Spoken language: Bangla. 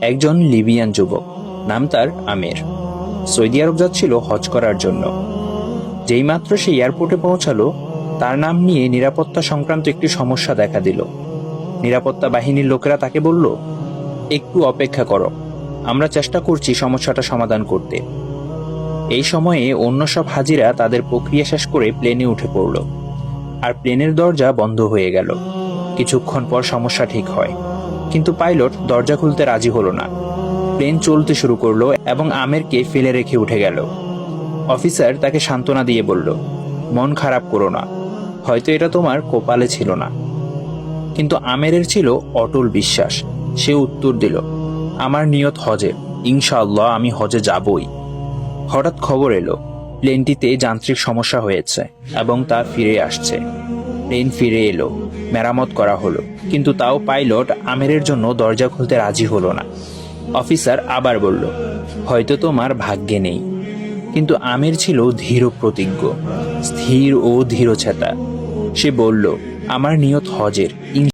একজন লিবিয়ান যুবক, নাম তার আমির। সৌদি আরব যাচ্ছিল হজ করার জন্য। যেইমাত্র সে এয়ারপোর্টে পৌঁছালো, তার নাম নিয়ে নিরাপত্তা সংক্রান্ত একটি সমস্যা দেখা দিল। নিরাপত্তা বাহিনীর লোকেরা তাকে বলল, একটু অপেক্ষা করো, আমরা চেষ্টা করছি সমস্যাটা সমাধান করতে। এই সময়ে অন্য সব হাজিরা তাদের প্রক্রিয়া শেষ করে প্লেনে উঠে পড়ল, আর প্লেনের দরজা বন্ধ হয়ে গেল। কিছুক্ষণ পর সমস্যা ঠিক হয়, কিন্তু পাইলট দরজা খুলতে রাজি হলো না। প্লেন চলতে শুরু করলো এবং আমেরকে ফেলে রেখে উঠে গেল। অফিসার তাকে সান্ত্বনা দিয়ে বলল, মন খারাপ করো না, হয়তো এটা তোমার কপালে ছিল না। কিন্তু আমেরের ছিল অটল বিশ্বাস। সে উত্তর দিল, আমার নিয়ত হজের, ইনশাআল্লাহ আমি হজে যাবই। হঠাৎ খবর এলো, প্লেনটিতে যান্ত্রিক সমস্যা হয়েছে এবং তা ফিরে আসছে। প্লেন ফিরে এলো, মেরামত করা হলো, কিন্তু তাও পাইলট আমেরের জন্য দরজা খুলতে রাজি হলো না। অফিসার আবার বলল, হয়তো তোমার ভাগ্যে নেই। কিন্তু আমের ছিল ধীর প্রতিজ্ঞ, স্থির ও দৃঢ়চেতা। সে বলল, আমার নিয়ত হজের,